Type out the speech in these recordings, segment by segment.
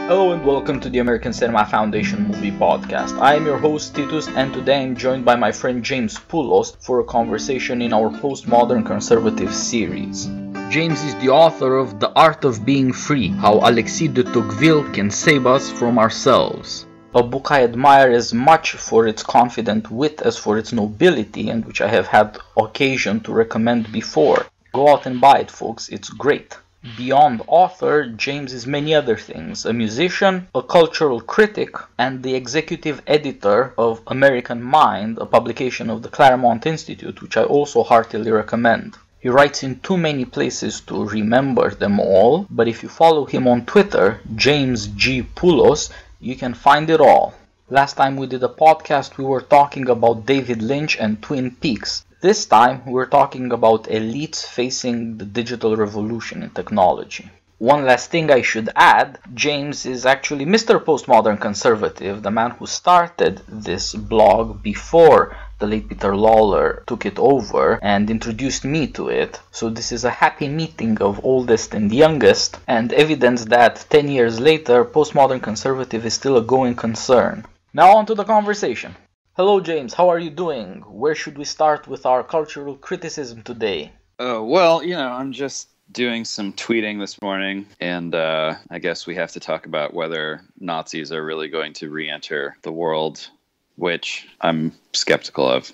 Hello and welcome to the American Cinema Foundation Movie Podcast. I am your host Titus, and today I'm joined by my friend James Poulos for a conversation in our postmodern conservative series. James is the author of The Art of Being Free, How Alexis de Tocqueville Can Save Us From Ourselves. A book I admire as much for its confident wit as for its nobility, and which I have had occasion to recommend before. Go out and buy it, folks, it's great. Beyond author, James is many other things: a musician, a cultural critic, and the executive editor of American Mind, a publication of the Claremont Institute, which I also heartily recommend. He writes in too many places to remember them all, but if you follow him on Twitter, James G. Poulos, you can find it all. Last time we did a podcast, we were talking about David Lynch and Twin Peaks. This time, we're talking about elites facing the digital revolution in technology. One last thing I should add, James is actually Mr. Postmodern Conservative, the man who started this blog before the late Peter Lawler took it over and introduced me to it. So this is a happy meeting of oldest and youngest, and evidence that 10 years later, Postmodern Conservative is still a going concern. Now on to the conversation. Hello James, how are you doing? Where should we start with our cultural criticism today? I'm just doing some tweeting this morning, and I guess we have to talk about whether Nazis are really going to re-enter the world, which I'm skeptical of.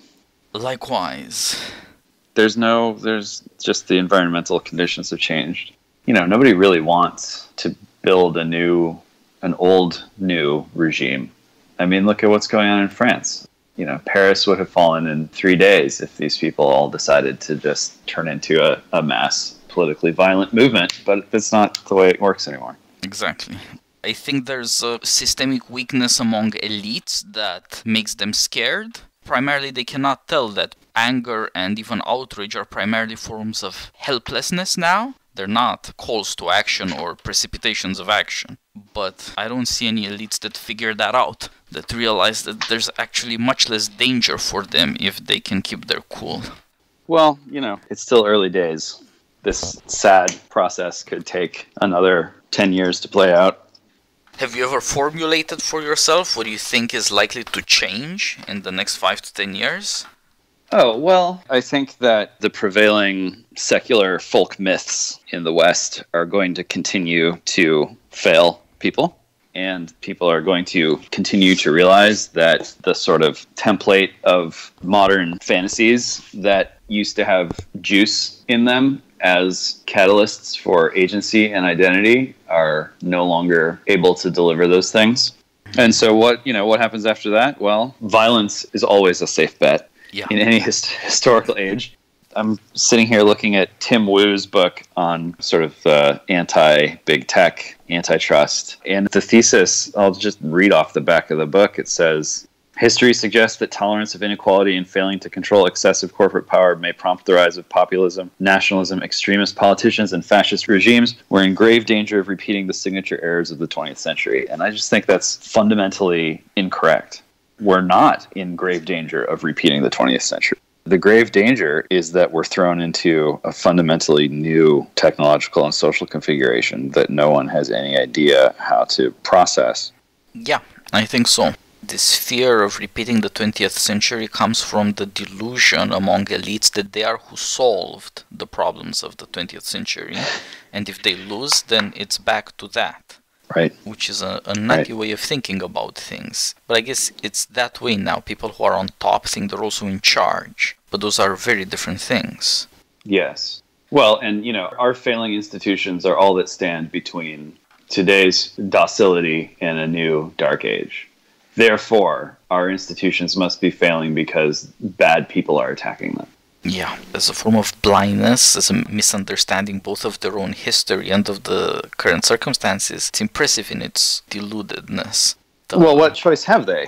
Likewise. There's just the environmental conditions have changed. Nobody really wants to build an old new regime. I mean, look at what's going on in France. Paris would have fallen in 3 days if these people all decided to just turn into a mass politically violent movement, but that's not the way it works anymore. Exactly. I think there's a systemic weakness among elites that makes them scared. Primarily, they cannot tell that anger and even outrage are primarily forms of helplessness now. They're not calls to action or precipitations of action. But I don't see any elites that figure that out, that realize that there's actually much less danger for them if they can keep their cool. Well, it's still early days. This sad process could take another 10 years to play out. Have you ever formulated for yourself what you think is likely to change in the next 5 to 10 years? Oh, well, I think that the prevailing secular folk myths in the West are going to continue to fail people, and people are going to continue to realize that the sort of template of modern fantasies that used to have juice in them as catalysts for agency and identity are no longer able to deliver those things. And so what happens after that? Well, violence is always a safe bet. Yeah. In any historical age. I'm sitting here looking at Tim Wu's book on sort of anti-big tech, antitrust. And the thesis, I'll just read off the back of the book. It says, history suggests that tolerance of inequality and failing to control excessive corporate power may prompt the rise of populism, nationalism, extremist politicians, and fascist regimes. We're in grave danger of repeating the signature errors of the 20th century. And I just think that's fundamentally incorrect. We're not in grave danger of repeating the 20th century. The grave danger is that we're thrown into a fundamentally new technological and social configuration that no one has any idea how to process. Yeah, I think so. This fear of repeating the 20th century comes from the delusion among elites that they are who solved the problems of the 20th century. And if they lose, then it's back to that. Right. Which is a nutty way of thinking about things. But I guess it's that way now. People who are on top think they're also in charge. But those are very different things. Yes. Well, and, our failing institutions are all that stand between today's docility and a new dark age. Therefore, our institutions must be failing because bad people are attacking them. Yeah, as a form of blindness, as a misunderstanding both of their own history and of the current circumstances. It's impressive in its deludedness. Well, what choice have they?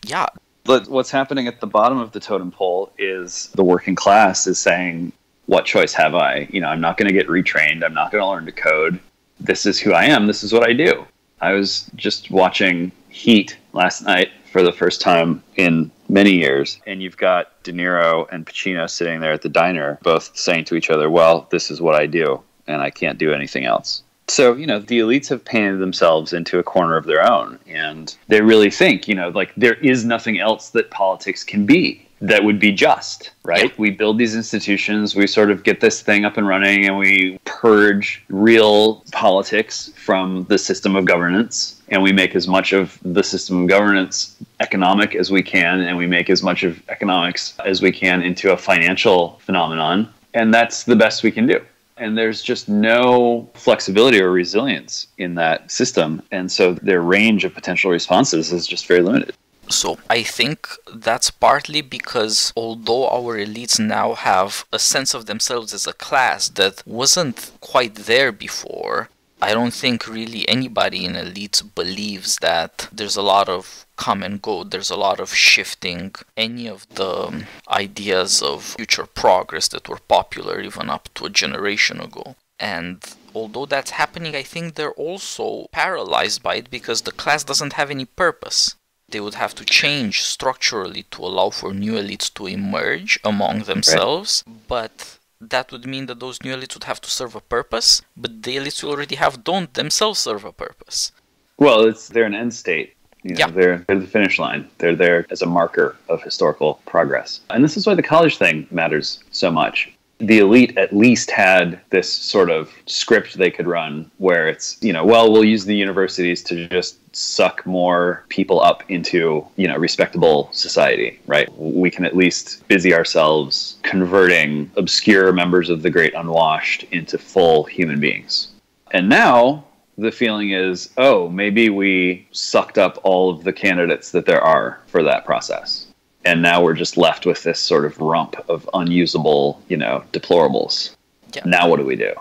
Yeah. But what's happening at the bottom of the totem pole is the working class is saying, what choice have I? I'm not going to get retrained. I'm not going to learn to code. This is who I am. This is what I do. I was just watching Heat last night for the first time in many years, and you've got De Niro and Pacino sitting there at the diner, both saying to each other, well, this is what I do, and I can't do anything else. So, the elites have painted themselves into a corner of their own, and they really think, like there is nothing else that politics can be that would be just, right? Yeah. We build these institutions, we sort of get this thing up and running, and we purge real politics from the system of governance, and we make as much of the system of governance economic as we can, and we make as much of economics as we can into a financial phenomenon, and that's the best we can do. And there's just no flexibility or resilience in that system. And so their range of potential responses is just very limited. So I think that's partly because although our elites now have a sense of themselves as a class that wasn't quite there before, I don't think really anybody in elites believes that there's a lot of come and go, there's a lot of shifting. Any of the ideas of future progress that were popular even up to a generation ago. And although that's happening, I think they're also paralyzed by it because the class doesn't have any purpose. They would have to change structurally to allow for new elites to emerge among themselves, right. But that would mean that those new elites would have to serve a purpose, but the elites we already have don't themselves serve a purpose. Well, they're an end state. Yeah. They're the finish line. They're there as a marker of historical progress. And this is why the college thing matters so much. The elite at least had this sort of script they could run where it's, we'll use the universities to just suck more people up into, respectable society, right? We can at least busy ourselves converting obscure members of the great unwashed into full human beings. And now the feeling is, maybe we sucked up all of the candidates that there are for that process. And now we're just left with this sort of rump of unusable, deplorables. Yeah. Now what do we do?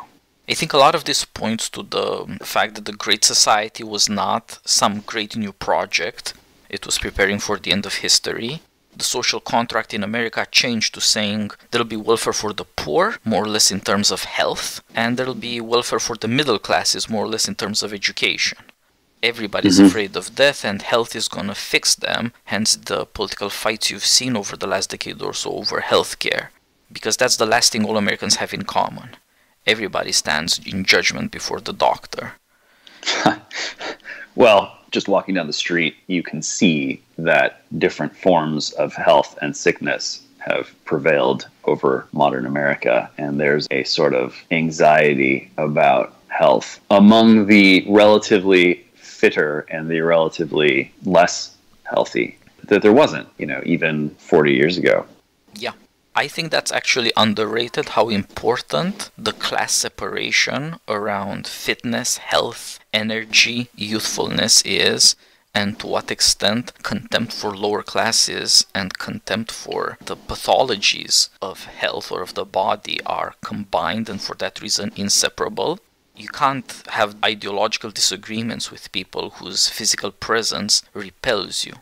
I think a lot of this points to the fact that the Great Society was not some great new project. It was preparing for the end of history. The social contract in America changed to saying there'll be welfare for the poor, more or less in terms of health, and there'll be welfare for the middle classes, more or less in terms of education. Everybody's afraid of death, and health is going to fix them, hence the political fights you've seen over the last decade or so over healthcare, because that's the last thing all Americans have in common. Everybody stands in judgment before the doctor. Well, just walking down the street, you can see that different forms of health and sickness have prevailed over modern America, and there's a sort of anxiety about health among the relatively fitter and the relatively less healthy that there wasn't, even 40 years ago. Yeah. I think that's actually underrated how important the class separation around fitness, health, energy, youthfulness is, and to what extent contempt for lower classes and contempt for the pathologies of health or of the body are combined and for that reason inseparable. You can't have ideological disagreements with people whose physical presence repels you.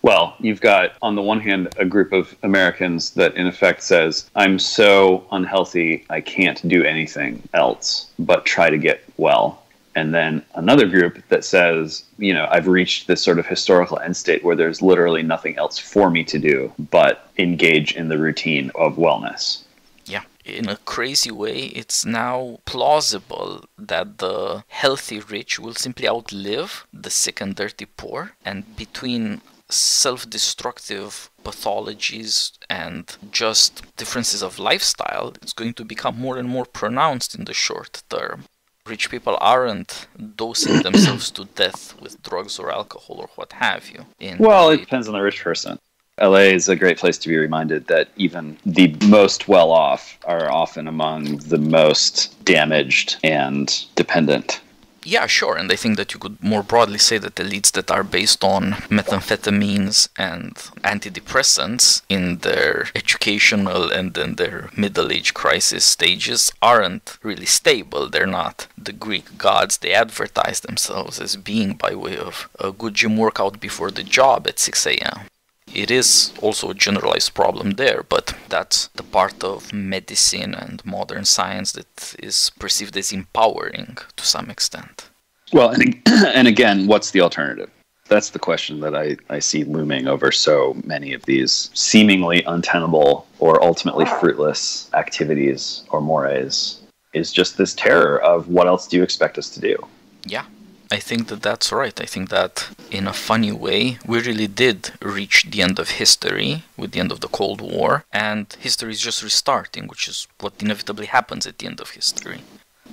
Well, you've got, on the one hand, a group of Americans that in effect says, I'm so unhealthy, I can't do anything else but try to get well. And then another group that says, I've reached this sort of historical end state where there's literally nothing else for me to do but engage in the routine of wellness. Yeah. In a crazy way, it's now plausible that the healthy rich will simply outlive the sick and dirty poor, and between self-destructive pathologies and just differences of lifestyle, it's going to become more and more pronounced in the short term. Rich people aren't dosing themselves to death with drugs or alcohol or what have you. Well, it depends on the rich person. LA is a great place to be reminded that even the most well-off are often among the most damaged and dependent. Yeah, sure, and I think that you could more broadly say that elites that are based on methamphetamines and antidepressants in their educational and then their middle-age crisis stages aren't really stable. They're not the Greek gods they advertise themselves as being by way of a good gym workout before the job at 6 a.m. It is also a generalized problem there, but that's the part of medicine and modern science that is perceived as empowering to some extent. Well, and again, what's the alternative? That's the question that I see looming over so many of these seemingly untenable or ultimately fruitless activities or mores. is just this terror of what else do you expect us to do? Yeah, I think that that's right. I think that in a funny way, we really did reach the end of history with the end of the Cold War, and history is just restarting, which is what inevitably happens at the end of history.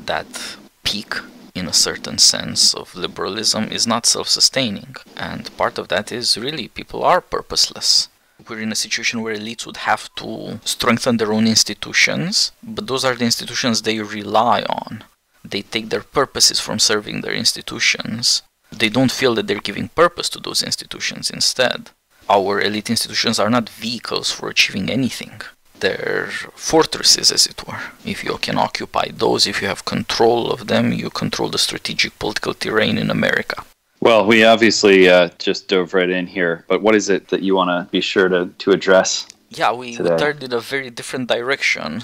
That peak, in a certain sense, of liberalism is not self-sustaining, and part of that is really people are purposeless. We're in a situation where elites would have to strengthen their own institutions, but those are the institutions they rely on. They take their purposes from serving their institutions. They don't feel that they're giving purpose to those institutions instead. Our elite institutions are not vehicles for achieving anything. They're fortresses, as it were. If you can occupy those, if you have control of them, you control the strategic political terrain in America. Well, we obviously just dove right in here, but what is it that you want to be sure to address? Yeah, we turned in a very different direction.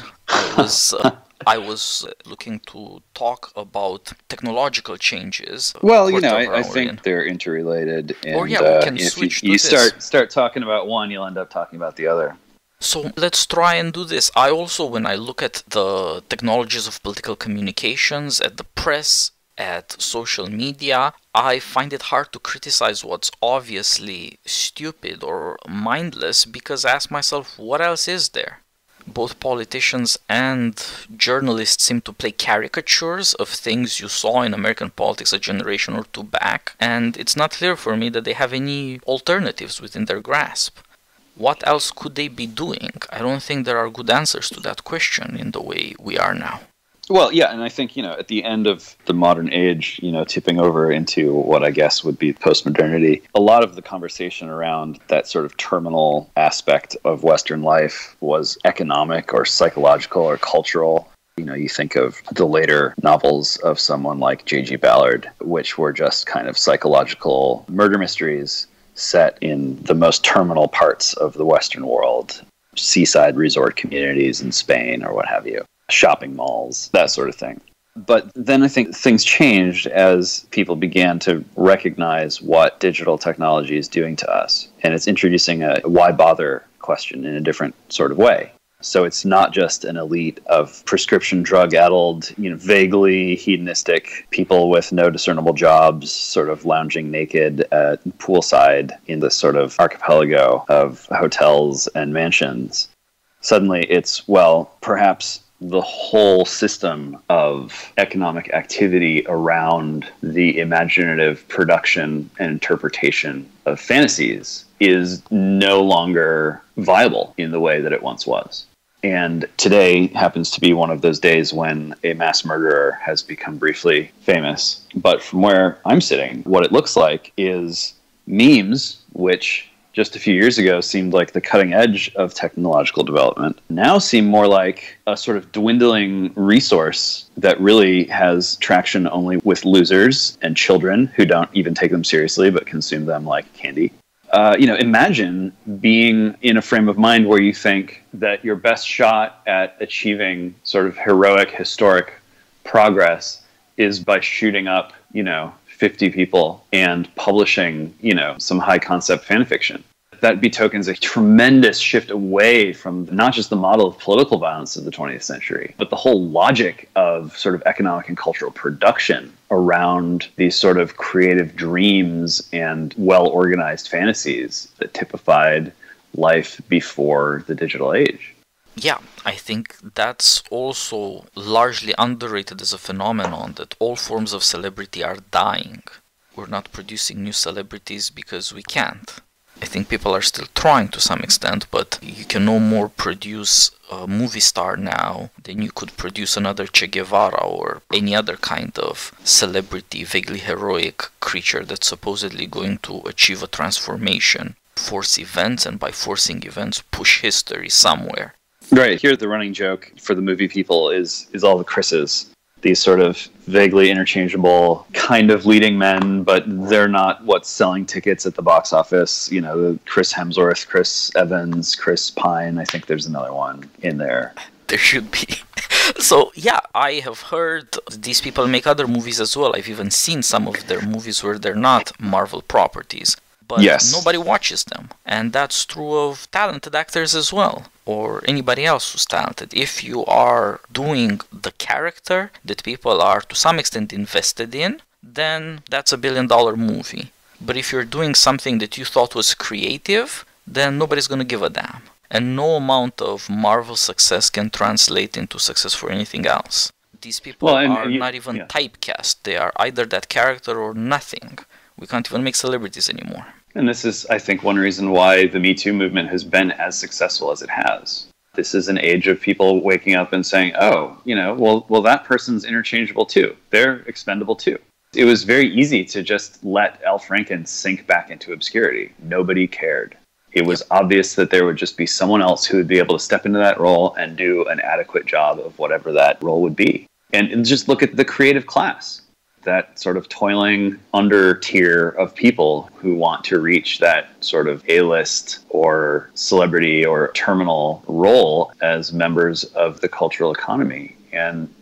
I was looking to talk about technological changes. Well, I think they're interrelated, and we can switch you start talking about one, you'll end up talking about the other. So let's try and do this. I also, when I look at the technologies of political communications, at the press, at social media, I find it hard to criticize what's obviously stupid or mindless, because I ask myself, what else is there? Both politicians and journalists seem to play caricatures of things you saw in American politics a generation or two back, and it's not clear for me that they have any alternatives within their grasp. What else could they be doing? I don't think there are good answers to that question in the way we are now. Well, yeah, and I think, at the end of the modern age, tipping over into what I guess would be postmodernity, a lot of the conversation around that sort of terminal aspect of Western life was economic or psychological or cultural. You think of the later novels of someone like J.G. Ballard, which were just kind of psychological murder mysteries set in the most terminal parts of the Western world, seaside resort communities in Spain or what have you. Shopping malls, that sort of thing. But then I think things changed as people began to recognize what digital technology is doing to us. And it's introducing a why bother question in a different sort of way. So it's not just an elite of prescription drug-addled, vaguely hedonistic people with no discernible jobs, sort of lounging naked at poolside in this sort of archipelago of hotels and mansions. Suddenly it's, perhaps the whole system of economic activity around the imaginative production and interpretation of fantasies is no longer viable in the way that it once was. And today happens to be one of those days when a mass murderer has become briefly famous. But from where I'm sitting, what it looks like is memes, which just a few years ago seemed like the cutting edge of technological development, now seem more like a sort of dwindling resource that really has traction only with losers and children who don't even take them seriously but consume them like candy. Imagine being in a frame of mind where you think that your best shot at achieving sort of heroic, historic progress is by shooting up, 50 people and publishing, some high concept fan fiction. That betokens a tremendous shift away from not just the model of political violence of the 20th century, but the whole logic of sort of economic and cultural production around these sort of creative dreams and well-organized fantasies that typified life before the digital age. Yeah, I think that's also largely underrated as a phenomenon, that all forms of celebrity are dying. We're not producing new celebrities because we can't. I think people are still trying to some extent, but you can no more produce a movie star now than you could produce another Che Guevara or any other kind of celebrity, vaguely heroic creature that's supposedly going to achieve a transformation, force events, and by forcing events, push history somewhere. Right. Here, the running joke for the movie people is all the Chris's. These sort of vaguely interchangeable kind of leading men, but they're not what's selling tickets at the box office. The Chris Hemsworth, Chris Evans, Chris Pine. I think there's another one in there. There should be. So, yeah, I have heard these people make other movies as well. I've even seen some of their movies where they're not Marvel properties. but Yes. nobody watches them. And that's true of talented actors as well, or anybody else who's talented. If you are doing the character that people are to some extent invested in, then that's a billion-dollar movie. But if you're doing something that you thought was creative, then nobody's going to give a damn. And no amount of Marvel success can translate into success for anything else. These people are not even typecast. They are either that character or nothing. We can't even make celebrities anymore. And this is, I think, one reason why the Me Too movement has been as successful as it has. This is an age of people waking up and saying, oh, well, that person's interchangeable too. They're expendable too. It was very easy to just let Al Franken sink back into obscurity. Nobody cared. It was obvious that there would just be someone else who would be able to step into that role and do an adequate job of whatever that role would be. And just look at the creative class, that sort of toiling under tier of people who want to reach that sort of A-list or celebrity or terminal role as members of the cultural economy. And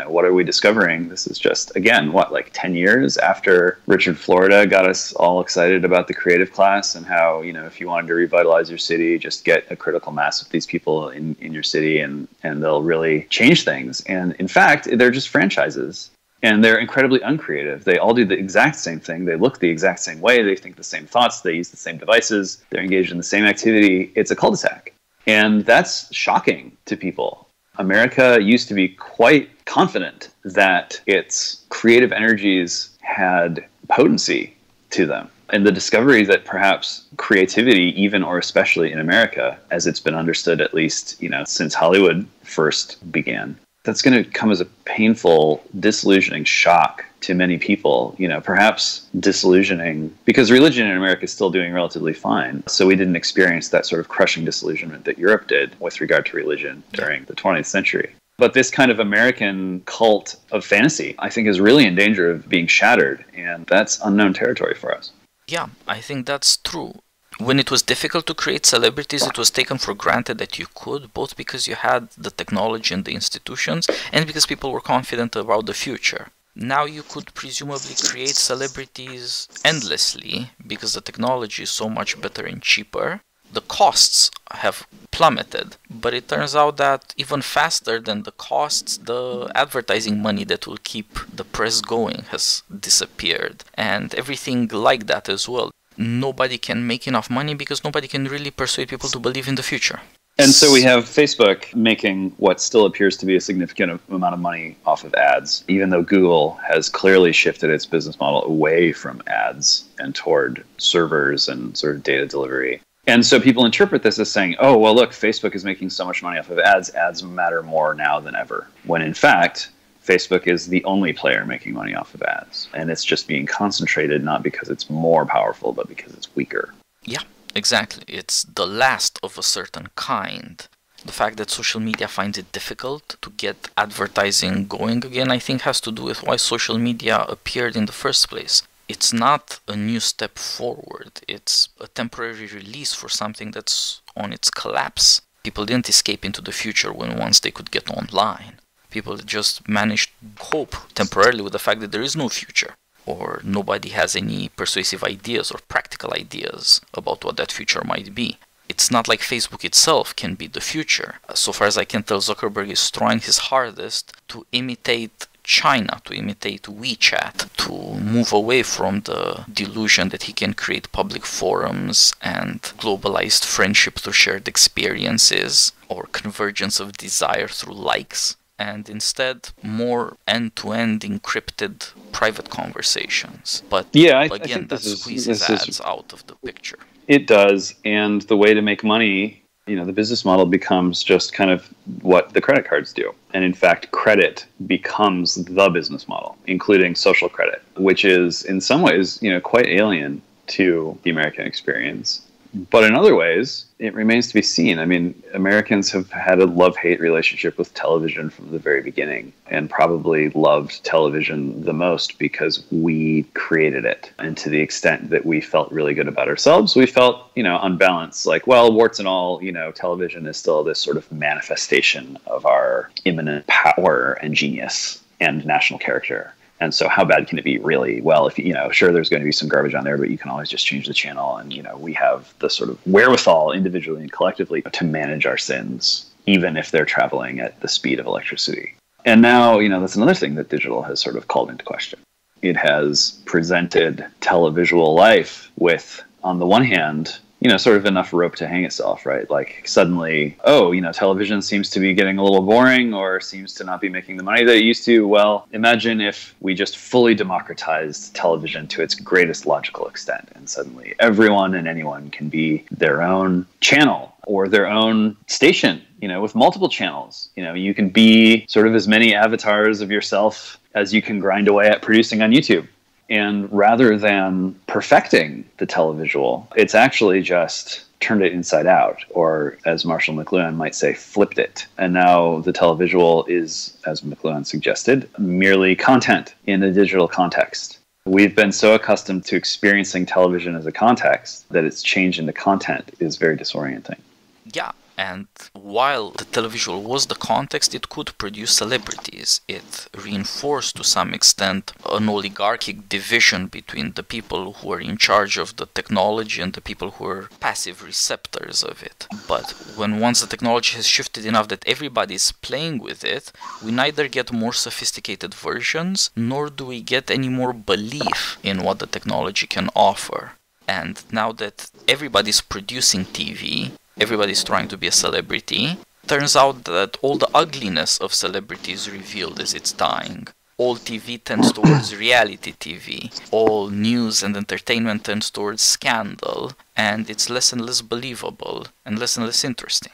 what are we discovering? This is just, again, like 10 years after Richard Florida got us all excited about the creative class and how, if you wanted to revitalize your city, just get a critical mass of these people in your city and they'll really change things. And in fact, they're just franchises and they're incredibly uncreative. They all do the exact same thing. They look the exact same way. They think the same thoughts. They use the same devices. They're engaged in the same activity. It's a cul-de-sac. And that's shocking to people. America used to be quite confident that its creative energies had potency to them. And the discovery that perhaps creativity, even or especially in America, as it's been understood at least, since Hollywood first began, that's going to come as a painful, disillusioning shock to many people, perhaps disillusioning because religion in America is still doing relatively fine. So we didn't experience that sort of crushing disillusionment that Europe did with regard to religion during the 20th century. But this kind of American cult of fantasy, I think, is really in danger of being shattered. And that's unknown territory for us. Yeah, I think that's true. When it was difficult to create celebrities, it was taken for granted that you could, both because you had the technology and the institutions, and because people were confident about the future. Now you could presumably create celebrities endlessly because the technology is so much better and cheaper. The costs have plummeted, but it turns out that even faster than the costs, the advertising money that will keep the press going has disappeared, and everything like that as well. Nobody can make enough money because nobody can really persuade people to believe in the future. And so we have Facebook making what still appears to be a significant amount of money off of ads, even though Google has clearly shifted its business model away from ads and toward servers and sort of data delivery. And so people interpret this as saying, oh, well, look, Facebook is making so much money off of ads. Ads matter more now than ever. When in fact, Facebook is the only player making money off of ads. And it's just being concentrated not because it's more powerful, but because it's weaker. Yeah. Exactly. It's the last of a certain kind. The fact that social media finds it difficult to get advertising going again, I think, has to do with why social media appeared in the first place. It's not a new step forward. It's a temporary release for something that's on its collapse. People didn't escape into the future once they could get online. People just managed to cope temporarily with the fact that there is no future, or nobody has any persuasive ideas or practical ideas about what that future might be. It's not like Facebook itself can be the future. So far as I can tell, Zuckerberg is trying his hardest to imitate China, to imitate WeChat, to move away from the delusion that he can create public forums and globalized friendship through shared experiences or convergence of desire through likes, and instead more end-to-end encrypted private conversations. But again, that squeezes ads out of the picture. It does, and the way to make money, the business model becomes just kind of what the credit cards do. And in fact, credit becomes the business model, including social credit, which is in some ways, quite alien to the American experience. But in other ways, it remains to be seen. I mean, Americans have had a love-hate relationship with television from the very beginning, and probably loved television the most because we created it. And to the extent that we felt really good about ourselves, we felt, on balance, like, well, warts and all, television is still this sort of manifestation of our imminent power and genius and national character. And so how bad can it be really? Well, if sure, there's going to be some garbage on there, but you can always just change the channel. And, we have the sort of wherewithal individually and collectively to manage our sins, even if they're traveling at the speed of electricity. And now, that's another thing that digital has sort of called into question. It has presented televisual life with, on the one hand, sort of enough rope to hang itself, right? Like suddenly, television seems to be getting a little boring or seems to not be making the money that it used to. Well, imagine if we just fully democratized television to its greatest logical extent, and suddenly everyone and anyone can be their own channel or their own station, with multiple channels. You can be sort of as many avatars of yourself as you can grind away at producing on YouTube. And rather than perfecting the televisual, it's actually just turned it inside out, or as Marshall McLuhan might say, flipped it. And now the televisual is, as McLuhan suggested, merely content in a digital context. We've been so accustomed to experiencing television as a context that its change into content is very disorienting. Yeah. And while the televisual was the context, it could produce celebrities. It reinforced to some extent an oligarchic division between the people who are in charge of the technology and the people who are passive receptors of it. But once the technology has shifted enough that everybody's playing with it, we neither get more sophisticated versions, nor do we get any more belief in what the technology can offer. And now that everybody's producing TV, everybody's trying to be a celebrity, turns out that all the ugliness of celebrity is revealed as it's dying. All TV tends towards reality TV. All news and entertainment tends towards scandal, and it's less and less believable and less interesting.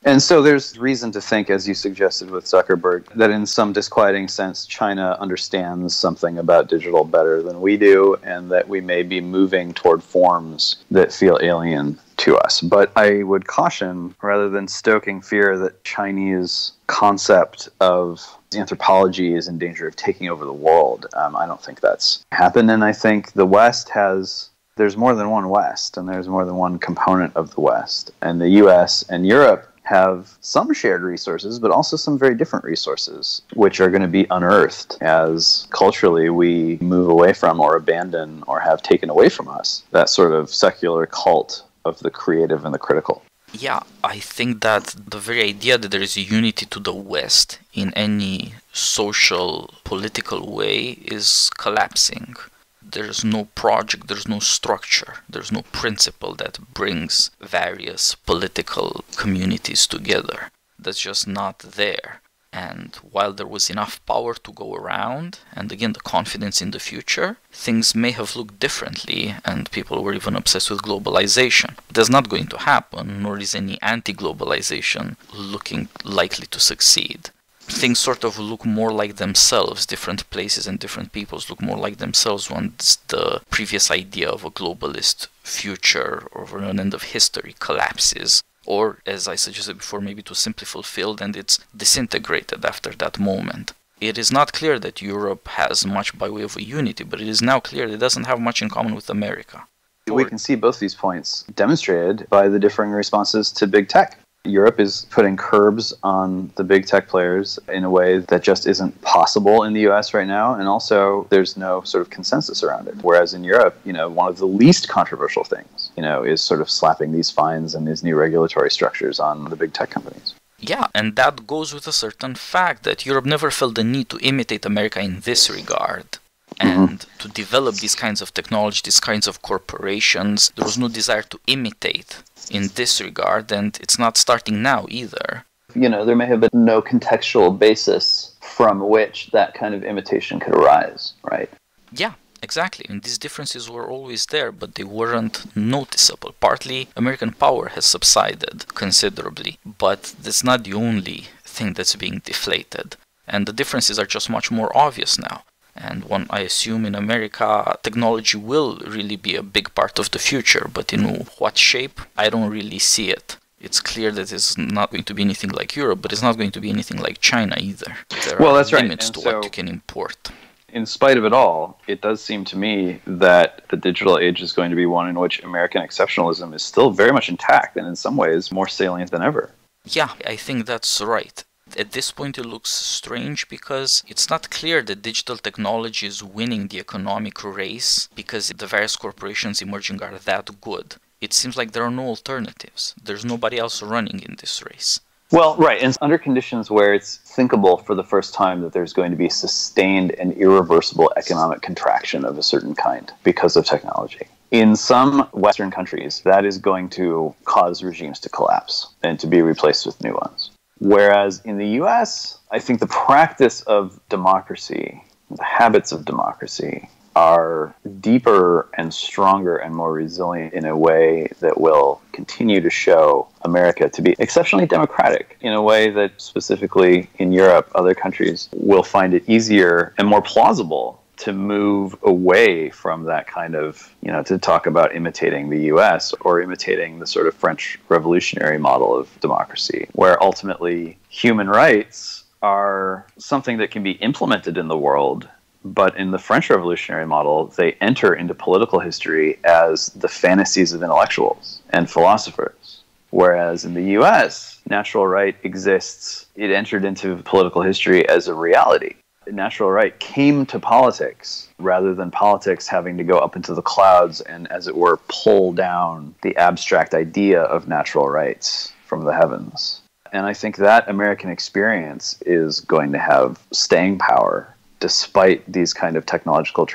And so there's reason to think, as you suggested with Zuckerberg, that in some disquieting sense, China understands something about digital better than we do, and that we may be moving toward forms that feel alien to us. But I would caution, rather than stoking fear, that Chinese concept of anthropology is in danger of taking over the world. I don't think that's happened, and I think the West there's more than one West, and there's more than one component of the West. And the US and Europe have some shared resources, but also some very different resources, which are going to be unearthed as culturally we move away from or abandon or have taken away from us that sort of secular cult of the creative and the critical. Yeah, I think that the very idea that there is a unity to the West in any social, political way is collapsing. There's no project, there's no structure, there's no principle that brings various political communities together. That's just not there. And while there was enough power to go around, and again the confidence in the future, things may have looked differently, and people were even obsessed with globalization. That's not going to happen, nor is any anti-globalization looking likely to succeed. Things sort of look more like themselves. Different places and different peoples look more like themselves once the previous idea of a globalist future or an end of history collapses. Or, as I suggested before, maybe it was simply fulfilled and it's disintegrated after that moment. It is not clear that Europe has much by way of a unity, but it is now clear that it doesn't have much in common with America. We can see both these points demonstrated by the differing responses to big tech. Europe is putting curbs on the big tech players in a way that just isn't possible in the US right now, and also there's no sort of consensus around it. Whereas in Europe, one of the least controversial things, is sort of slapping these fines and these new regulatory structures on the big tech companies. Yeah, and that goes with a certain fact that Europe never felt the need to imitate America in this regard. And to develop these kinds of technology, these kinds of corporations, there was no desire to imitate in this regard, and it's not starting now either. There may have been no contextual basis from which that kind of imitation could arise, right? Yeah, exactly. And these differences were always there, but they weren't noticeable. Partly, American power has subsided considerably, but that's not the only thing that's being deflated. And the differences are just much more obvious now. And I assume in America, technology will really be a big part of the future, but in what shape, I don't really see it. It's clear that it's not going to be anything like Europe, but it's not going to be anything like China either. There are limits to what you can import. In spite of it all, it does seem to me that the digital age is going to be one in which American exceptionalism is still very much intact and in some ways more salient than ever. Yeah, I think that's right. At this point, it looks strange because it's not clear that digital technology is winning the economic race because the various corporations emerging are that good. It seems like there are no alternatives. There's nobody else running in this race. Well, right. And under conditions where it's thinkable for the first time that there's going to be sustained and irreversible economic contraction of a certain kind because of technology. In some Western countries, that is going to cause regimes to collapse and to be replaced with new ones. Whereas in the US, I think the practice of democracy, the habits of democracy, are deeper and stronger and more resilient in a way that will continue to show America to be exceptionally democratic in a way that specifically in Europe, other countries will find it easier and more plausible to move away from that kind of, to talk about imitating the US or imitating the sort of French revolutionary model of democracy, where ultimately human rights are something that can be implemented in the world. But in the French revolutionary model, they enter into political history as the fantasies of intellectuals and philosophers. Whereas in the US, natural right exists. It entered into political history as a reality. Natural right came to politics rather than politics having to go up into the clouds and, as it were, pull down the abstract idea of natural rights from the heavens. And I think that American experience is going to have staying power despite these kind of technological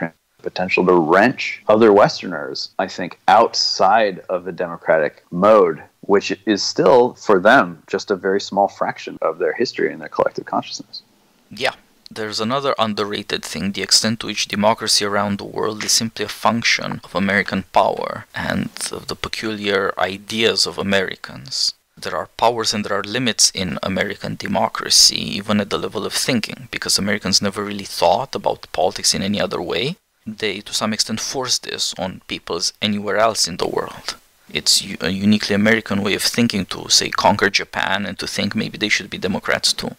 potential to wrench other Westerners, I think, outside of the democratic mode, which is still, for them, just a very small fraction of their history and their collective consciousness. Yeah. There's another underrated thing, the extent to which democracy around the world is simply a function of American power and of the peculiar ideas of Americans. There are powers and there are limits in American democracy, even at the level of thinking, because Americans never really thought about politics in any other way. They, to some extent, force this on peoples anywhere else in the world. It's a uniquely American way of thinking to, say, conquer Japan and to think maybe they should be Democrats too.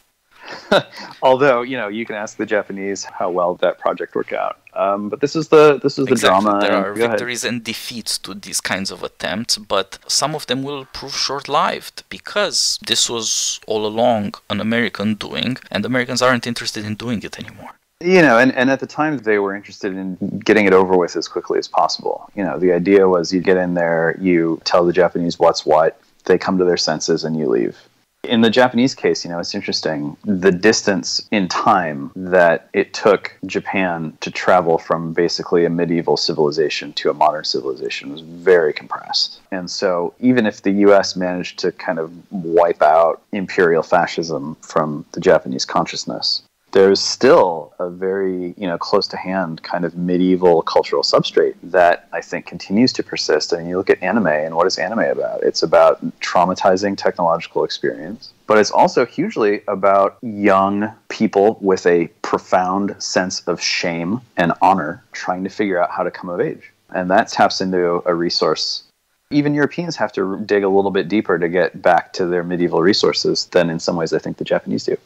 Although, you can ask the Japanese how well that project worked out. But this is the drama. There are victories and defeats to these kinds of attempts, but some of them will prove short-lived because this was all along an American doing, and Americans aren't interested in doing it anymore. And at the time they were interested in getting it over with as quickly as possible. The idea was you get in there, you tell the Japanese what's what, they come to their senses, and you leave. In the Japanese case, it's interesting, the distance in time that it took Japan to travel from basically a medieval civilization to a modern civilization was very compressed. And so even if the US managed to kind of wipe out imperial fascism from the Japanese consciousness, there's still a very, close to hand kind of medieval cultural substrate that I think continues to persist. And you look at anime, and what is anime about? It's about traumatizing technological experience, but it's also hugely about young people with a profound sense of shame and honor trying to figure out how to come of age. And that taps into a resource. Even Europeans have to dig a little bit deeper to get back to their medieval resources than in some ways I think the Japanese do.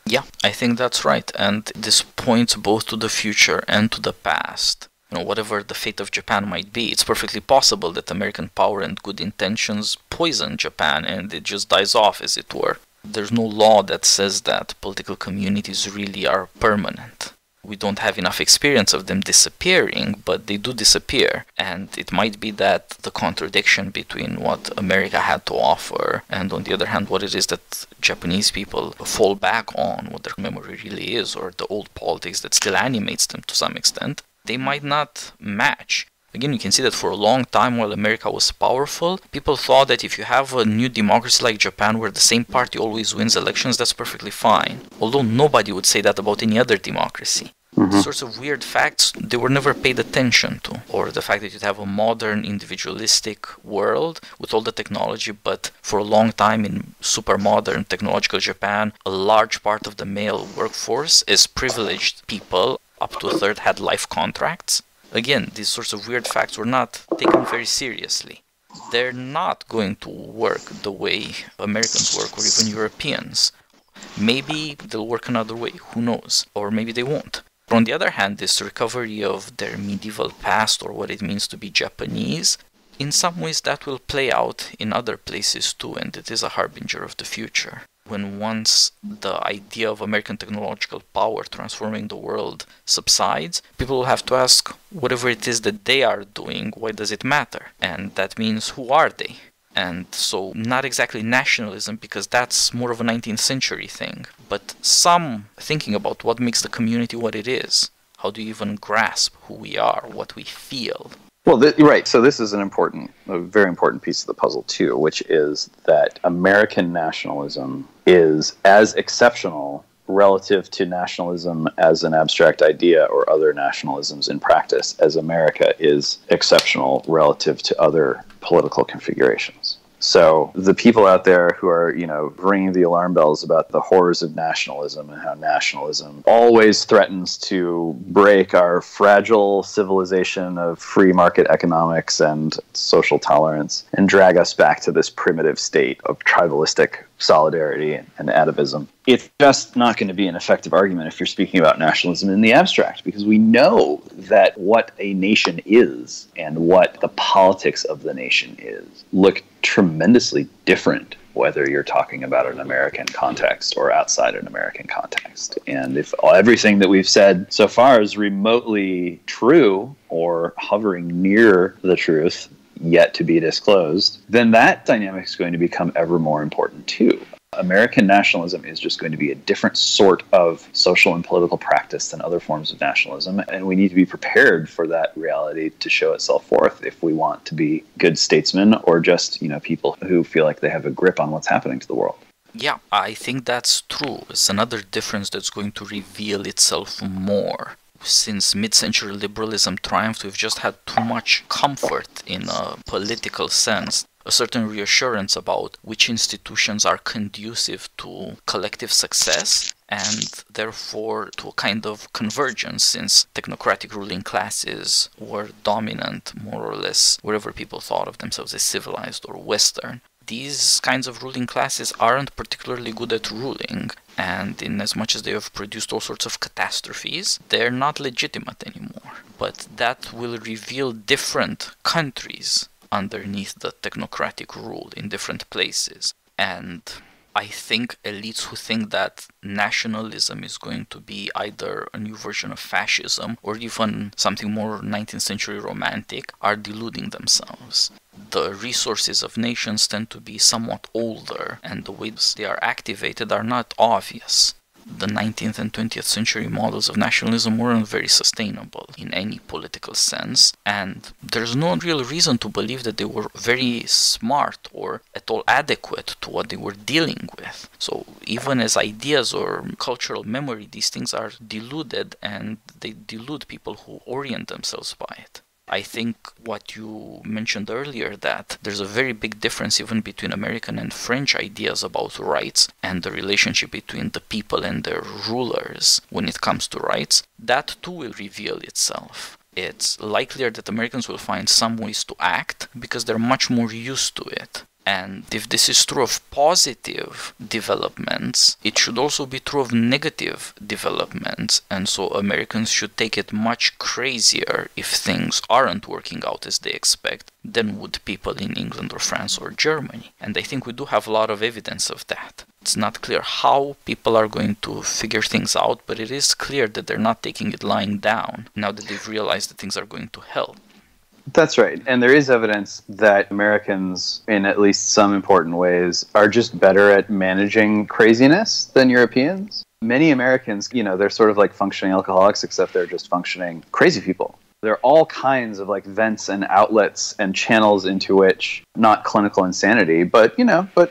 Yeah, I think that's right, and this points both to the future and to the past. Whatever the fate of Japan might be, it's perfectly possible that American power and good intentions poison Japan and it just dies off, as it were. There's no law that says that political communities really are permanent. We don't have enough experience of them disappearing, but they do disappear. And it might be that the contradiction between what America had to offer and, on the other hand, what it is that Japanese people fall back on, what their memory really is, or the old politics that still animates them to some extent, they might not match. Again, you can see that for a long time while America was powerful, people thought that if you have a new democracy like Japan where the same party always wins elections, that's perfectly fine. Although nobody would say that about any other democracy. These sorts of weird facts, they were never paid attention to. Or the fact that you'd have a modern, individualistic world with all the technology, but for a long time in super modern technological Japan, a large part of the male workforce is privileged people, up to a third had life contracts. Again, these sorts of weird facts were not taken very seriously. They're not going to work the way Americans work, or even Europeans. Maybe they'll work another way, who knows? Or maybe they won't. But on the other hand, this recovery of their medieval past, or what it means to be Japanese, in some ways that will play out in other places too, and it is a harbinger of the future. When once the idea of American technological power transforming the world subsides, people will have to ask, whatever it is that they are doing, why does it matter? And that means, who are they? And so not exactly nationalism, because that's more of a 19th century thing, but some thinking about what makes the community what it is. How do you even grasp who we are, what we feel? Well, right. So this is a very important piece of the puzzle too, which is that American nationalism is as exceptional relative to nationalism as an abstract idea or other nationalisms in practice as America is exceptional relative to other political configurations. So the people out there who are, ringing the alarm bells about the horrors of nationalism and how nationalism always threatens to break our fragile civilization of free market economics and social tolerance and drag us back to this primitive state of tribalistic solidarity and atavism. It's just not going to be an effective argument if you're speaking about nationalism in the abstract, because we know that what a nation is and what the politics of the nation is look tremendously different whether you're talking about an American context or outside an American context. And if everything that we've said so far is remotely true or hovering near the truth, yet to be disclosed, then that dynamic is going to become ever more important too. American nationalism is just going to be a different sort of social and political practice than other forms of nationalism, and we need to be prepared for that reality to show itself forth if we want to be good statesmen or just, people who feel like they have a grip on what's happening to the world. Yeah, I think that's true. It's another difference that's going to reveal itself more. Since mid-century liberalism triumphed, we've just had too much comfort in a political sense, a certain reassurance about which institutions are conducive to collective success, and therefore to a kind of convergence, since technocratic ruling classes were dominant more or less wherever people thought of themselves as civilized or Western. These kinds of ruling classes aren't particularly good at ruling, and in as much as they have produced all sorts of catastrophes, they're not legitimate anymore. But that will reveal different countries underneath the technocratic rule in different places. And I think elites who think that nationalism is going to be either a new version of fascism or even something more 19th century romantic are deluding themselves. The resources of nations tend to be somewhat older, and the ways they are activated are not obvious. The 19th and 20th century models of nationalism weren't very sustainable in any political sense, and there's no real reason to believe that they were very smart or at all adequate to what they were dealing with. So even as ideas or cultural memory, these things are deluded, and they delude people who orient themselves by it. I think what you mentioned earlier, that there's a very big difference even between American and French ideas about rights and the relationship between the people and their rulers when it comes to rights, that too will reveal itself. It's likelier that Americans will find some ways to act because they're much more used to it. And if this is true of positive developments, it should also be true of negative developments. And so Americans should take it much crazier if things aren't working out as they expect than would people in England or France or Germany. And I think we do have a lot of evidence of that. It's not clear how people are going to figure things out, but it is clear that they're not taking it lying down now that they've realized that things are going to hell. That's right. And there is evidence that Americans, in at least some important ways, are just better at managing craziness than Europeans. Many Americans, they're sort of like functioning alcoholics, except they're just functioning crazy people. There are all kinds of vents and outlets and channels into which not clinical insanity, but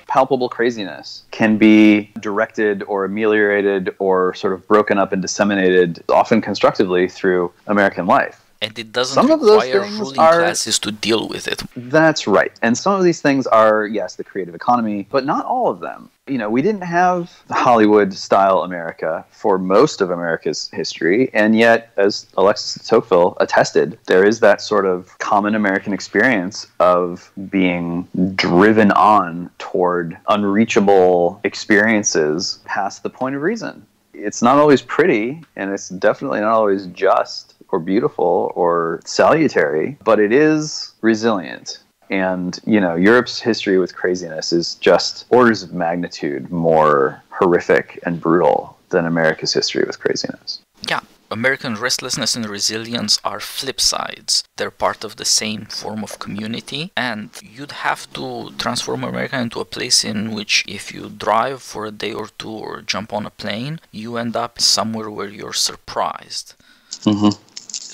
palpable craziness can be directed or ameliorated or sort of broken up and disseminated, often constructively, through American life. And it doesn't require ruling classes to deal with it. That's right. And some of these things are, yes, the creative economy, but not all of them. We didn't have Hollywood-style America for most of America's history, and yet, as Alexis de Tocqueville attested, there is that sort of common American experience of being driven on toward unreachable experiences past the point of reason. It's not always pretty, and it's definitely not always just or beautiful or salutary, but it is resilient. And, Europe's history with craziness is just orders of magnitude more horrific and brutal than America's history with craziness. Yeah. American restlessness and resilience are flip sides. They're part of the same form of community, and you'd have to transform America into a place in which if you drive for a day or two or jump on a plane, you end up somewhere where you're surprised. Mm-hmm.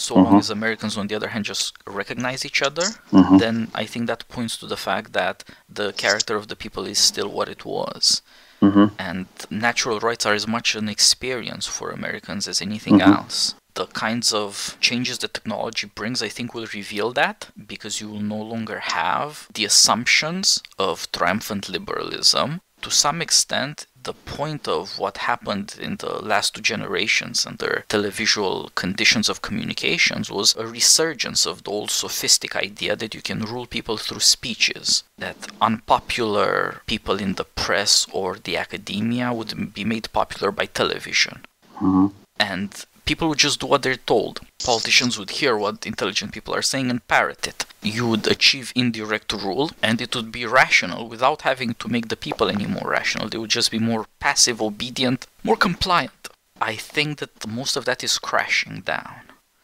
So long as Americans, on the other hand, just recognize each other, then I think that points to the fact that the character of the people is still what it was. And natural rights are as much an experience for Americans as anything else. The kinds of changes that technology brings, I think, will reveal that, because you will no longer have the assumptions of triumphant liberalism. To some extent, the point of what happened in the last two generations under televisual conditions of communications was a resurgence of the old sophistic idea that you can rule people through speeches, that unpopular people in the press or the academia would be made popular by television. And people would just do what they're told. Politicians would hear what intelligent people are saying and parrot it. You would achieve indirect rule, and it would be rational without having to make the people any more rational. They would just be more passive, obedient, more compliant. I think that most of that is crashing down.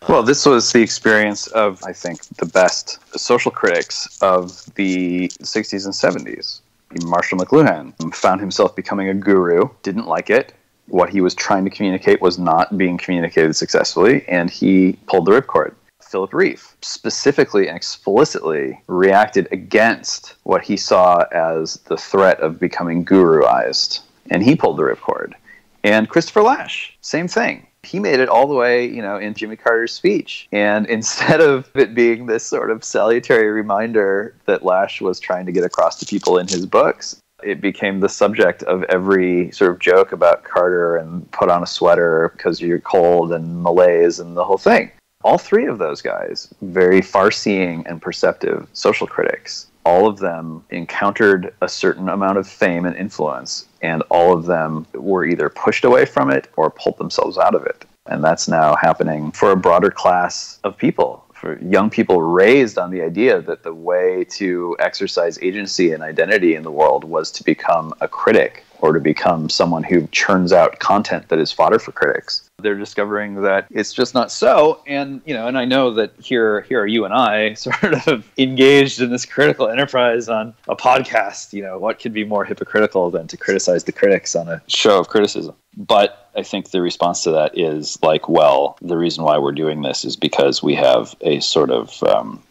Well, this was the experience of, I think, the best social critics of the 60s and 70s. Marshall McLuhan found himself becoming a guru, didn't like it. What he was trying to communicate was not being communicated successfully, and he pulled the ripcord. Philip Reef specifically and explicitly reacted against what he saw as the threat of becoming guruized, and he pulled the ripcord. And Christopher Lasch, same thing. He made it all the way, in Jimmy Carter's speech. And instead of it being this sort of salutary reminder that Lasch was trying to get across to people in his books, it became the subject of every sort of joke about Carter and put on a sweater because you're cold and malaise and the whole thing. All three of those guys, very far-seeing and perceptive social critics, all of them encountered a certain amount of fame and influence, and all of them were either pushed away from it or pulled themselves out of it. And that's now happening for a broader class of people, for young people raised on the idea that the way to exercise agency and identity in the world was to become a critic or to become someone who churns out content that is fodder for critics. They're discovering that it's just not so. And, and I know that here are you and I sort of engaged in this critical enterprise on a podcast. What could be more hypocritical than to criticize the critics on a show of criticism? But I think the response to that is the reason why we're doing this is because we have a sort of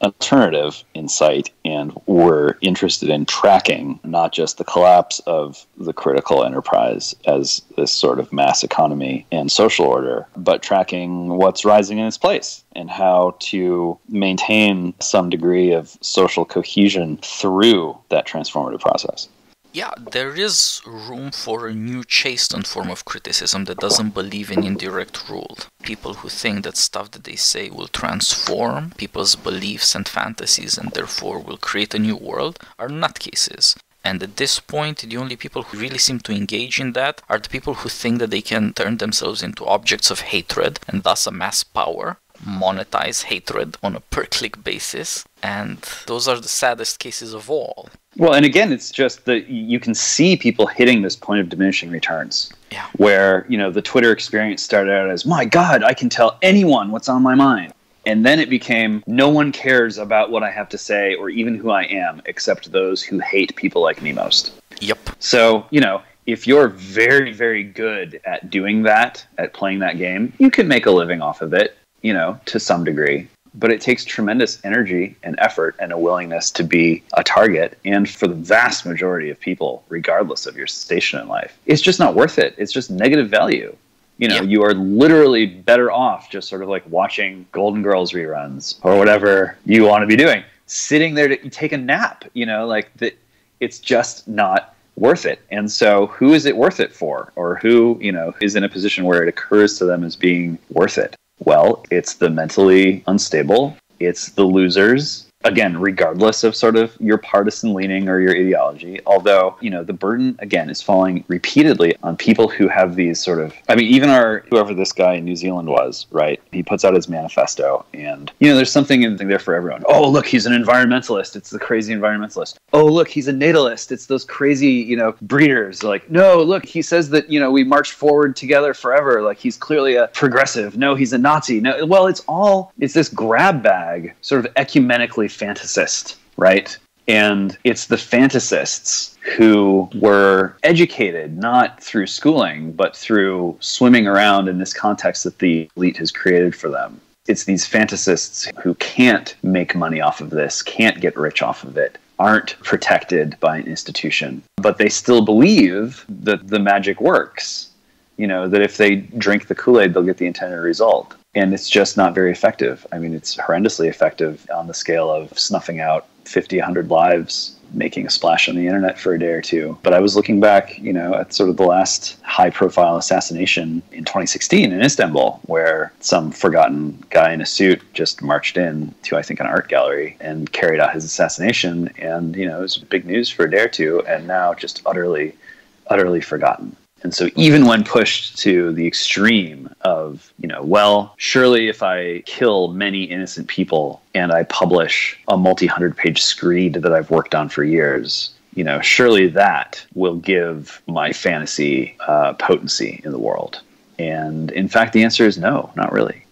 alternative in sight, and we're interested in tracking not just the collapse of the critical enterprise as this sort of mass economy and social order, but tracking what's rising in its place and how to maintain some degree of social cohesion through that transformative process. Yeah, there is room for a new chastened form of criticism that doesn't believe in indirect rule. People who think that stuff that they say will transform people's beliefs and fantasies and therefore will create a new world are nutcases. And at this point, the only people who really seem to engage in that are the people who think that they can turn themselves into objects of hatred and thus amass power, monetize hatred on a per-click basis, and those are the saddest cases of all. Well, and again, it's just that you can see people hitting this point of diminishing returns. Yeah. Where, the Twitter experience started out as, my God, I can tell anyone what's on my mind. And then it became, no one cares about what I have to say or even who I am, except those who hate people like me most. Yep. So, if you're very, very good at doing that, at playing that game, you can make a living off of it, to some degree. But it takes tremendous energy and effort and a willingness to be a target. And for the vast majority of people, regardless of your station in life, it's just not worth it. It's just negative value. You are literally better off just sort of like watching Golden Girls reruns or whatever you want to be doing. Sitting there to take a nap, it's just not worth it. And so who is it worth it for? Or who, is in a position where it occurs to them as being worth it? Well, it's the mentally unstable, it's the losers, again, regardless of sort of your partisan leaning or your ideology. Although, the burden, again, is falling repeatedly on people who have these sort of, even whoever this guy in New Zealand was, right? He puts out his manifesto, and, there's something in there for everyone. Oh, look, he's an environmentalist. It's the crazy environmentalist. Oh, look, he's a natalist. It's those crazy, breeders. Like, no, look, he says that, we march forward together forever. Like, he's clearly a progressive. No, he's a Nazi. No, well, it's this grab bag, sort of ecumenically fantasist, right? And it's the fantasists who were educated not through schooling, but through swimming around in this context that the elite has created for them. It's these fantasists who can't make money off of this, can't get rich off of it, aren't protected by an institution, but they still believe that the magic works. That if they drink the Kool-Aid, they'll get the intended result. And it's just not very effective. It's horrendously effective on the scale of snuffing out 50, 100 lives, making a splash on the internet for a day or two. But I was looking back, at sort of the last high-profile assassination in 2016 in Istanbul, where some forgotten guy in a suit just marched in to, I think, an art gallery and carried out his assassination. And, it was big news for a day or two, and now just utterly, utterly forgotten. And so even when pushed to the extreme of, surely if I kill many innocent people and I publish a multi-100-page screed that I've worked on for years, surely that will give my fantasy potency in the world. And in fact, the answer is no, not really.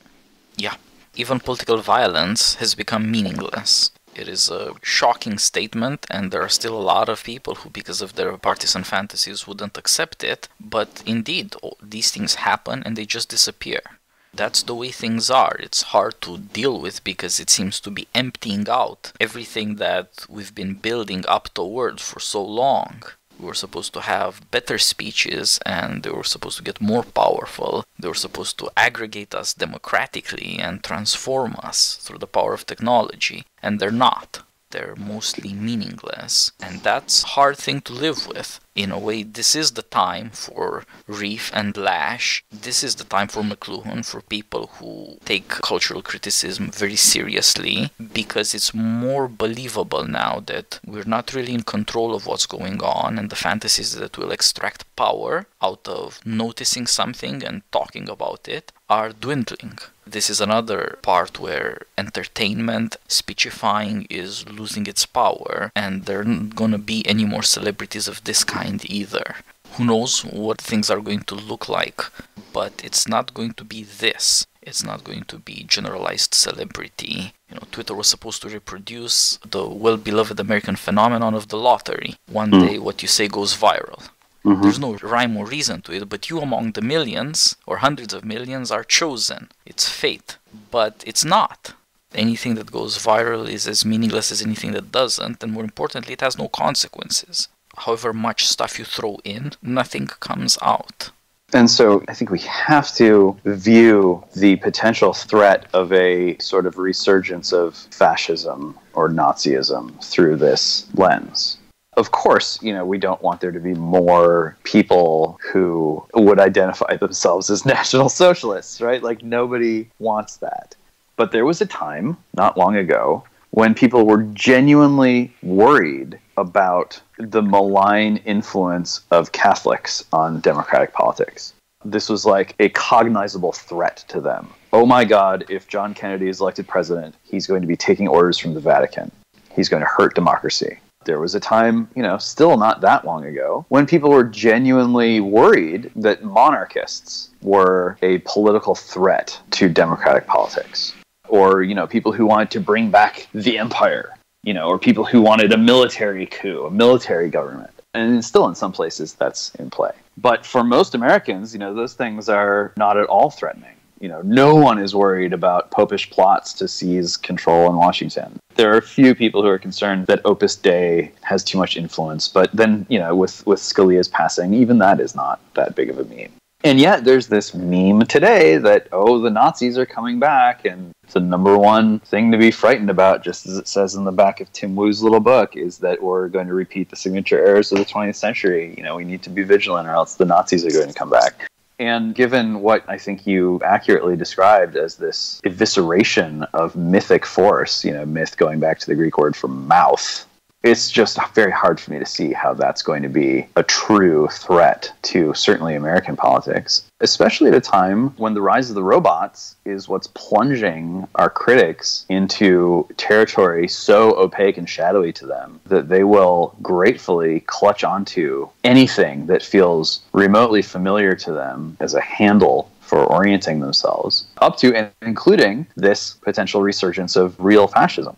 Yeah, even political violence has become meaningless. It is a shocking statement, and there are still a lot of people who, because of their partisan fantasies, wouldn't accept it. But indeed, these things happen and they just disappear. That's the way things are. It's hard to deal with because it seems to be emptying out everything that we've been building up toward for so long. We were supposed to have better speeches, and they were supposed to get more powerful. They were supposed to aggregate us democratically and transform us through the power of technology. And they're not. They're mostly meaningless. And that's a hard thing to live with. In a way, this is the time for Reef and Lash. This is the time for McLuhan, for people who take cultural criticism very seriously, because it's more believable now that we're not really in control of what's going on, and the fantasies that will extract power out of noticing something and talking about it are dwindling. This is another part where entertainment, speechifying is losing its power, and there aren't going to be any more celebrities of this kind either. Who knows what things are going to look like, but it's not going to be this. It's not going to be generalized celebrity. Twitter was supposed to reproduce the well-beloved American phenomenon of the lottery. One day what you say goes viral. Mm-hmm. There's no rhyme or reason to it, but you among the millions or hundreds of millions are chosen. It's fate. But it's not. Anything that goes viral is as meaningless as anything that doesn't, and more importantly, it has no consequences. However much stuff you throw in, nothing comes out. And so I think we have to view the potential threat of a sort of resurgence of fascism or Nazism through this lens. Of course, we don't want there to be more people who would identify themselves as National Socialists, right? Like, nobody wants that. But there was a time, not long ago, when people were genuinely worried about the malign influence of Catholics on democratic politics. This was like a cognizable threat to them. Oh my God, if John Kennedy is elected president, he's going to be taking orders from the Vatican. He's going to hurt democracy. There was a time, still not that long ago, when people were genuinely worried that monarchists were a political threat to democratic politics. Or, people who wanted to bring back the empire, or people who wanted a military coup, a military government. And still in some places that's in play. But for most Americans, those things are not at all threatening. No one is worried about popish plots to seize control in Washington. There are a few people who are concerned that Opus Dei has too much influence. But then, with Scalia's passing, even that is not that big of a meme. And yet there's this meme today that, the Nazis are coming back, and the number one thing to be frightened about, just as it says in the back of Tim Wu's little book, is that we're going to repeat the signature errors of the 20th century. We need to be vigilant or else the Nazis are going to come back. And given what I think you accurately described as this evisceration of mythic force, myth going back to the Greek word for mouth, it's just very hard for me to see how that's going to be a true threat to certainly American politics, especially at a time when the rise of the robots is what's plunging our critics into territory so opaque and shadowy to them that they will gratefully clutch onto anything that feels remotely familiar to them as a handle for orienting themselves, up to and including this potential resurgence of real fascism.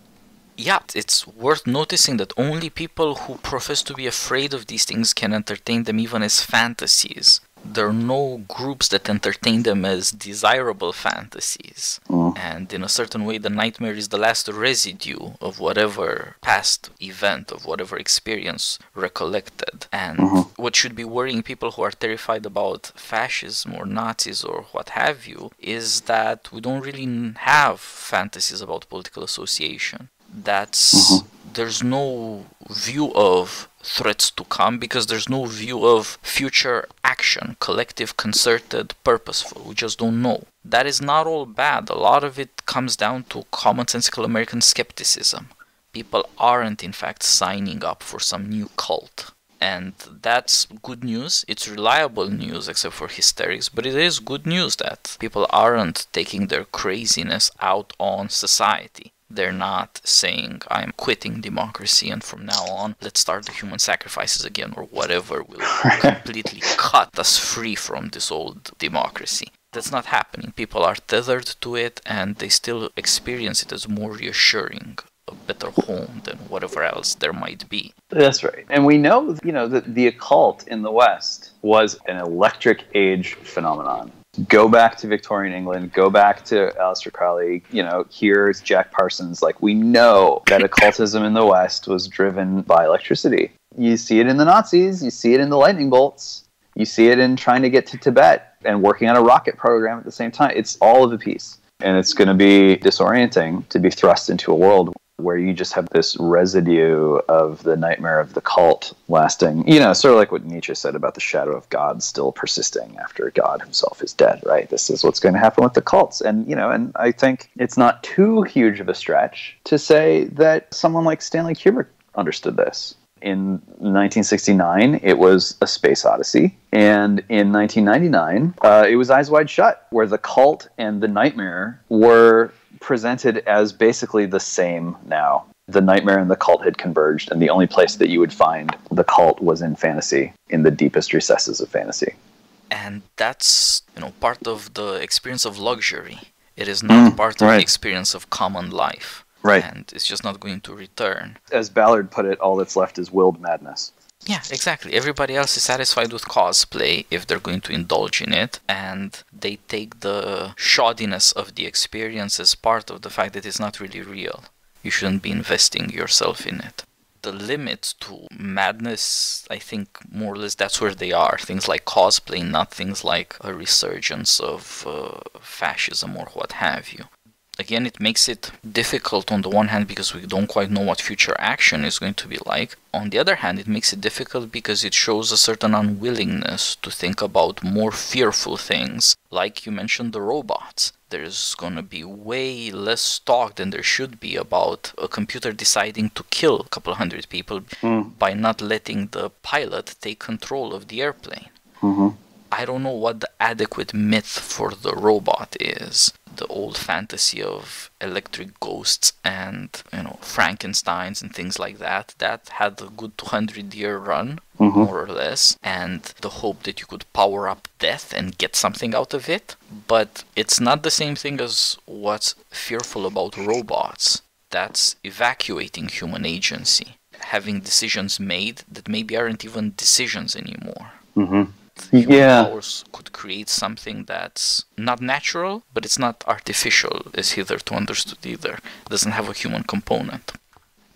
Yeah, it's worth noticing that only people who profess to be afraid of these things can entertain them even as fantasies. There are no groups that entertain them as desirable fantasies. And in a certain way, the nightmare is the last residue of whatever past event, of whatever experience recollected. And what should be worrying people who are terrified about fascism or Nazis or what have you is that we don't really have fantasies about political association. There's no view of threats to come because there's no view of future action, collective, concerted, purposeful. We just don't know. That is not all bad. A lot of it comes down to commonsensical American skepticism. People aren't, in fact, signing up for some new cult. And that's good news. It's reliable news, except for hysterics, but it is good news that people aren't taking their craziness out on society. They're not saying, I'm quitting democracy and from now on, let's start the human sacrifices again or whatever will completely cut us free from this old democracy. That's not happening. People are tethered to it and they still experience it as more reassuring, a better home than whatever else there might be. That's right. And we know, that the occult in the West was an electric age phenomenon. Go back to Victorian England, go back to Aleister Crowley, here's Jack Parsons. Like, we know that occultism in the West was driven by electricity. You see it in the Nazis, you see it in the lightning bolts, you see it in trying to get to Tibet and working on a rocket program at the same time. It's all of a piece. And it's going to be disorienting to be thrust into a world where you just have this residue of the nightmare of the cult lasting, sort of like what Nietzsche said about the shadow of God still persisting after God himself is dead, right? This is what's going to happen with the cults. And, and I think it's not too huge of a stretch to say that someone like Stanley Kubrick understood this. In 1969, it was A Space Odyssey. And in 1999, it was Eyes Wide Shut, where the cult and the nightmare were presented as basically the same now. The nightmare and the cult had converged, and the only place that you would find the cult was in fantasy, in the deepest recesses of fantasy. And that's, part of the experience of luxury. It is not part of the experience of common life. Right. And it's just not going to return. As Ballard put it, all that's left is willed madness. Yeah, exactly. Everybody else is satisfied with cosplay if they're going to indulge in it, and they take the shoddiness of the experience as part of the fact that it's not really real. You shouldn't be investing yourself in it. The limits to madness, I think, more or less that's where they are. Things like cosplay, not things like a resurgence of fascism or what have you. Again, it makes it difficult on the one hand because we don't quite know what future action is going to be like. On the other hand, it makes it difficult because it shows a certain unwillingness to think about more fearful things. Like you mentioned, the robots. There's going to be way less talk than there should be about a computer deciding to kill a couple hundred people by not letting the pilot take control of the airplane. I don't know what the adequate myth for the robot is. The old fantasy of electric ghosts and, Frankensteins and things like that. That had a good 200-year run, more or less, and the hope that you could power up death and get something out of it. But it's not the same thing as what's fearful about robots. That's evacuating human agency. Having decisions made that maybe aren't even decisions anymore. Human powers could create something that's not natural, but it's not artificial, as hitherto understood either. It doesn't have a human component.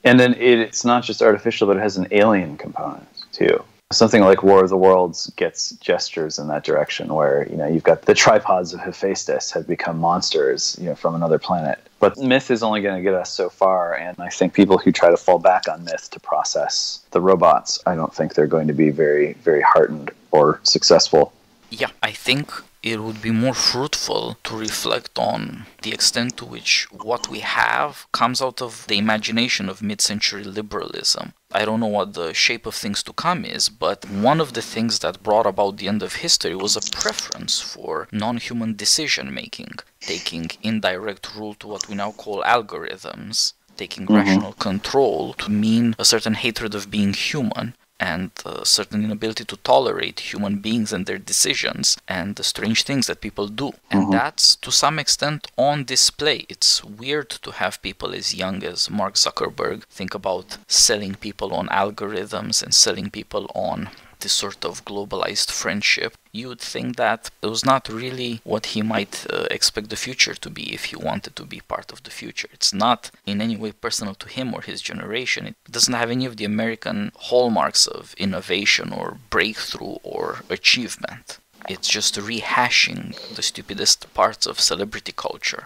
And then it's not just artificial, but it has an alien component, too. Something like War of the Worlds gets gestures in that direction, where, you've got the tripods of Hephaestus have become monsters, from another planet. But myth is only going to get us so far, and I think people who try to fall back on myth to process the robots, I don't think they're going to be very, very heartened or successful. Yeah, I think it would be more fruitful to reflect on the extent to which what we have comes out of the imagination of mid-century liberalism. I don't know what the shape of things to come is, but one of the things that brought about the end of history was a preference for non-human decision making, taking indirect rule to what we now call algorithms, taking rational control to mean a certain hatred of being human, and a certain inability to tolerate human beings and their decisions and the strange things that people do. And that's to some extent on display. It's weird to have people as young as Mark Zuckerberg think about selling people on algorithms and selling people on this sort of globalized friendship. You would think that it was not really what he might expect the future to be if he wanted to be part of the future. It's not in any way personal to him or his generation. It doesn't have any of the American hallmarks of innovation or breakthrough or achievement. It's just rehashing the stupidest parts of celebrity culture.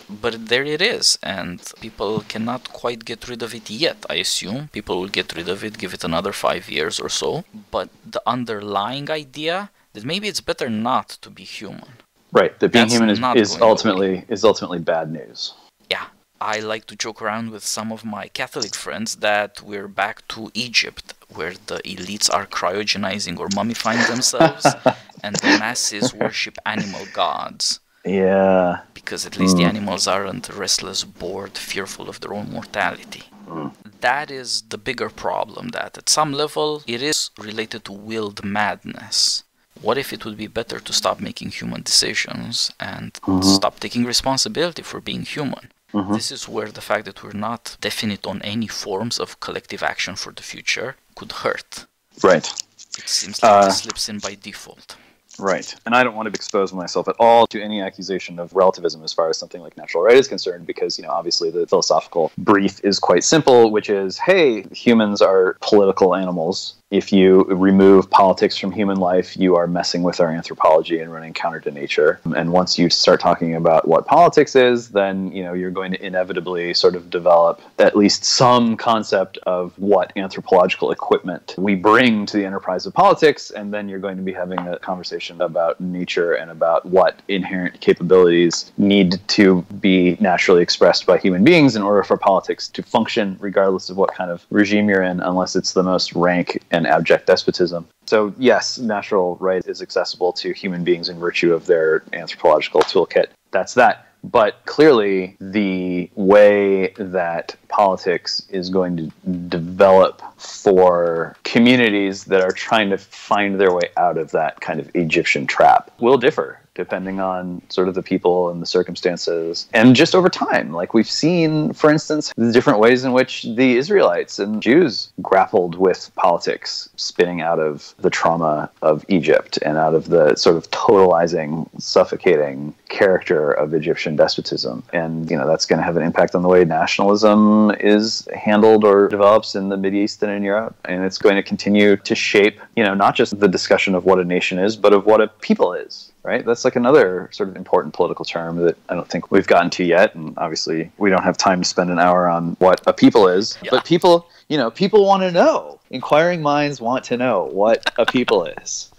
But there it is, and people cannot quite get rid of it yet, I assume. People will get rid of it, give it another 5 years or so. But the underlying idea that maybe it's better not to be human. Right, that being That's human not is going ultimately bad news. Yeah, I like to joke around with some of my Catholic friends that we're back to Egypt, where the elites are cryogenizing or mummifying themselves, and the masses worship animal gods. Yeah. Because at least the animals aren't restless, bored, fearful of their own mortality. That is the bigger problem, that at some level it is related to willed madness. What if it would be better to stop making human decisions and stop taking responsibility for being human? This is where the fact that we're not definite on any forms of collective action for the future could hurt. Right. It seems like it slips in by default. Right. And I don't want to expose myself at all to any accusation of relativism as far as something like natural right is concerned, because, obviously the philosophical brief is quite simple, which is, hey, humans are political animals. If you remove politics from human life, you are messing with our anthropology and running counter to nature. And once you start talking about what politics is, then, you're going to inevitably sort of develop at least some concept of what anthropological equipment we bring to the enterprise of politics. And then you're going to be having a conversation about nature and about what inherent capabilities need to be naturally expressed by human beings in order for politics to function, regardless of what kind of regime you're in, unless it's the most rank and abject despotism. So yes, natural right is accessible to human beings in virtue of their anthropological toolkit. That's that. But clearly, the way that politics is going to develop for communities that are trying to find their way out of that kind of Egyptian trap will differ, depending on sort of the people and the circumstances. And just over time, like we've seen, for instance, the different ways in which the Israelites and Jews grappled with politics, spinning out of the trauma of Egypt and out of the sort of totalizing, suffocating character of Egyptian despotism. And, that's going to have an impact on the way nationalism is handled or develops in the Mideast and in Europe. And it's going to continue to shape, not just the discussion of what a nation is, but of what a people is. Right? That's like another sort of important political term that I don't think we've gotten to yet. And obviously we don't have time to spend an hour on what a people is, but people want to know. Inquiring minds want to know what a people is.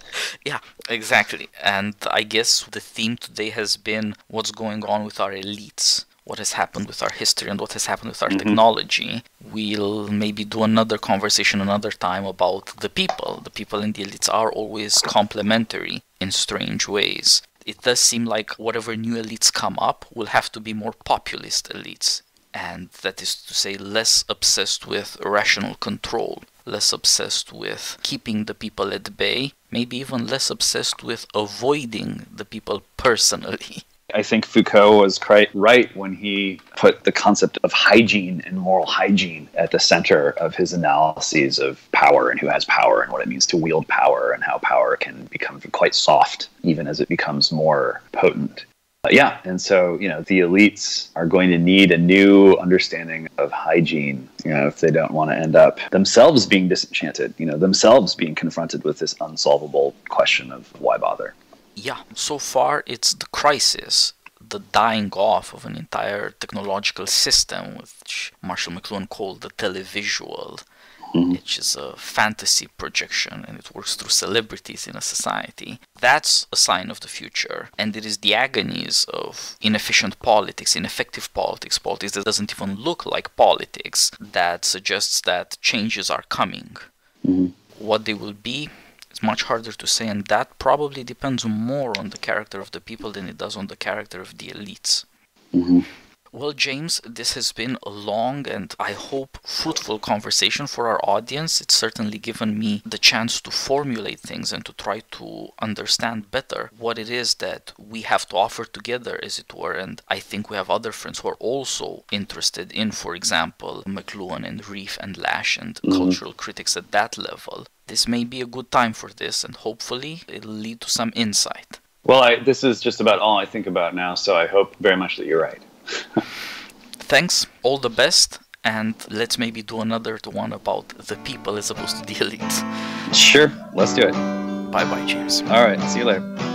Yeah, exactly. And I guess the theme today has been what's going on with our elites, what has happened with our history and what has happened with our technology. We'll maybe do another conversation another time about the people. The people and the elites are always complementary in strange ways. It does seem like whatever new elites come up will have to be more populist elites. And that is to say, less obsessed with rational control, less obsessed with keeping the people at bay, maybe even less obsessed with avoiding the people personally. I think Foucault was quite right when he put the concept of hygiene and moral hygiene at the center of his analyses of power and who has power and what it means to wield power and how power can become quite soft even as it becomes more potent. And so, the elites are going to need a new understanding of hygiene, if they don't want to end up themselves being disenchanted, themselves being confronted with this unsolvable question of why bother. Yeah, so far it's the crisis, the dying off of an entire technological system, which Marshall McLuhan called the televisual. which is a fantasy projection, and it works through celebrities in a society. That's a sign of the future, and it is the agonies of inefficient politics, ineffective politics, politics that doesn't even look like politics, that suggests that changes are coming. What they will be, it's much harder to say, and that probably depends more on the character of the people than it does on the character of the elites. Well, James, this has been a long and, I hope, fruitful conversation for our audience. It's certainly given me the chance to formulate things and to try to understand better what it is that we have to offer together, as it were. And I think we have other friends who are also interested in, for example, McLuhan and Reef and Lash and cultural critics at that level. This may be a good time for this, and hopefully it'll lead to some insight. Well, this is just about all I think about now, so I hope very much that you're right. Thanks, all the best, and let's maybe do another one about the people as opposed to the elites. Sure, let's do it. Bye-bye, James. All right, see you later.